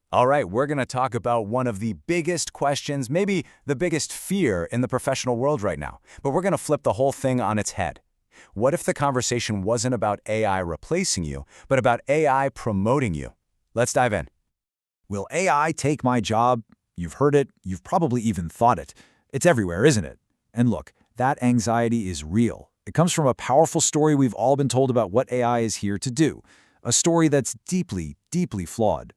All right, we're going to talk about one of the biggest questions, maybe the biggest fear in the professional world right now. But we're going to flip the whole thing on its head. What if the conversation wasn't about AI replacing you, but about AI promoting you? Let's dive in. Will AI take my job? You've heard it, you've probably even thought it. It's everywhere, isn't it? And look, that anxiety is real. It comes from a powerful story we've all been told about what AI is here to do. A story that's deeply, deeply flawed.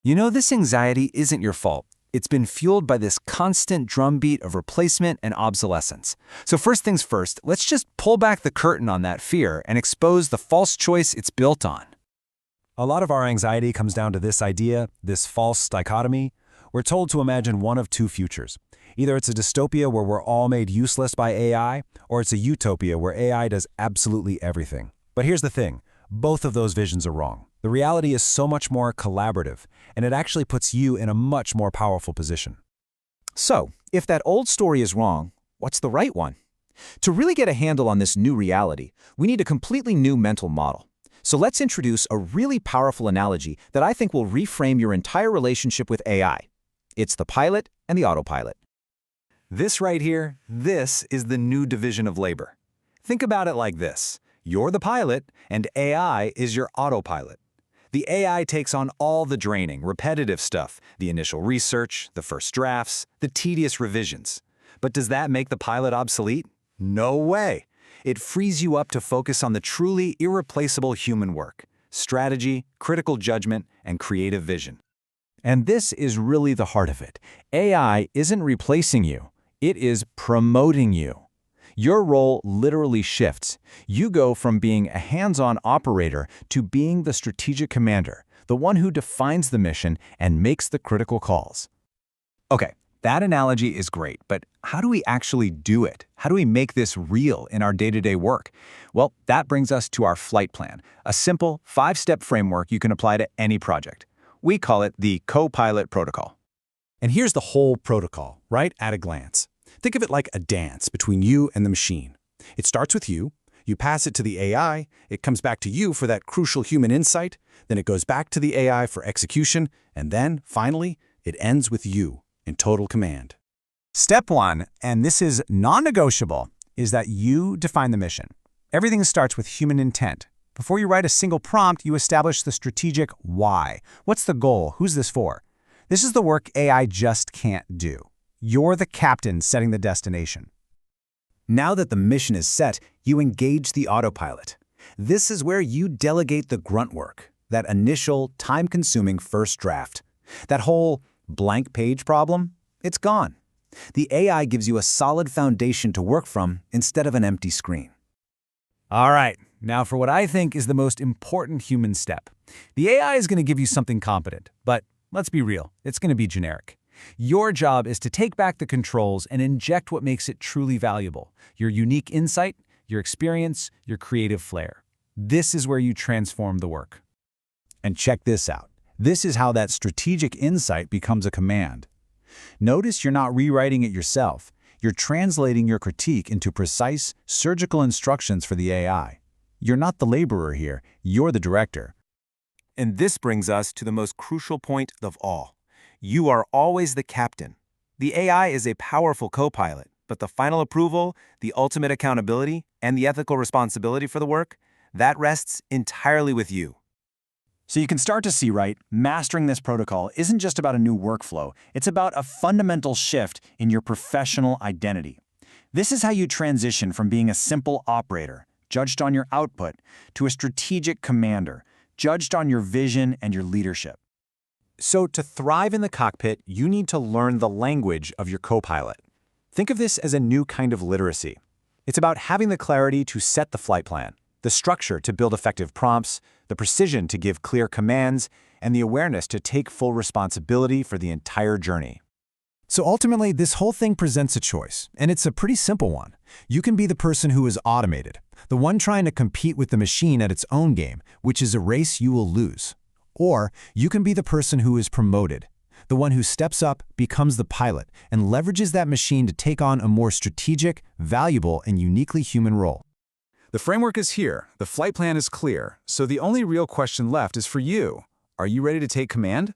You know, this anxiety isn't your fault. It's been fueled by this constant drumbeat of replacement and obsolescence. So first things first, let's just pull back the curtain on that fear and expose the false choice it's built on. A lot of our anxiety comes down to this idea, this false dichotomy. We're told to imagine one of two futures. Either it's a dystopia where we're all made useless by AI, or it's a utopia where AI does absolutely everything. But here's the thing, both of those visions are wrong. The reality is so much more collaborative, and it actually puts you in a much more powerful position. So, if that old story is wrong, what's the right one? To really get a handle on this new reality, we need a completely new mental model. So let's introduce a really powerful analogy that I think will reframe your entire relationship with AI. It's the pilot and the autopilot. This right here, this is the new division of labor. Think about it like this. You're the pilot, and AI is your autopilot. The AI takes on all the draining, repetitive stuff, the initial research, the first drafts, the tedious revisions. But does that make the pilot obsolete? No way. It frees you up to focus on the truly irreplaceable human work, strategy, critical judgment, and creative vision. And this is really the heart of it. AI isn't replacing you. It is promoting you. Your role literally shifts. You go from being a hands-on operator to being the strategic commander, the one who defines the mission and makes the critical calls. Okay, that analogy is great, but how do we actually do it? How do we make this real in our day-to-day work? Well, that brings us to our flight plan, a simple 5-step framework you can apply to any project. We call it the Co-Pilot Protocol. And here's the whole protocol, right at a glance. Think of it like a dance between you and the machine. It starts with you pass it to the AI, it comes back to you for that crucial human insight, then it goes back to the AI for execution, and then, finally, it ends with you in total command. Step 1, and this is non-negotiable, is that you define the mission. Everything starts with human intent. Before you write a single prompt, you establish the strategic why. What's the goal? Who's this for? This is the work AI just can't do. You're the captain setting the destination. Now that the mission is set, you engage the autopilot. This is where you delegate the grunt work, that initial, time-consuming first draft. That whole blank page problem, it's gone. The AI gives you a solid foundation to work from instead of an empty screen. All right, now for what I think is the most important human step. The AI is going to give you something competent, but let's be real, it's going to be generic. Your job is to take back the controls and inject what makes it truly valuable, your unique insight, your experience, your creative flair. This is where you transform the work. And check this out. This is how that strategic insight becomes a command. Notice you're not rewriting it yourself. You're translating your critique into precise, surgical instructions for the AI. You're not the laborer here, you're the director. And this brings us to the most crucial point of all. You are always the captain. The AI is a powerful co-pilot, but the final approval, the ultimate accountability, and the ethical responsibility for the work, that rests entirely with you. So you can start to see, right, mastering this protocol isn't just about a new workflow, it's about a fundamental shift in your professional identity. This is how you transition from being a simple operator, judged on your output, to a strategic commander, judged on your vision and your leadership. So to thrive in the cockpit, you need to learn the language of your co-pilot. Think of this as a new kind of literacy. It's about having the clarity to set the flight plan, the structure to build effective prompts, the precision to give clear commands, and the awareness to take full responsibility for the entire journey. So ultimately, this whole thing presents a choice, and it's a pretty simple one. You can be the person who is automated, the one trying to compete with the machine at its own game, which is a race you will lose. Or you can be the person who is promoted, the one who steps up, becomes the pilot, and leverages that machine to take on a more strategic, valuable, and uniquely human role. The framework is here, the flight plan is clear, so the only real question left is for you. Are you ready to take command?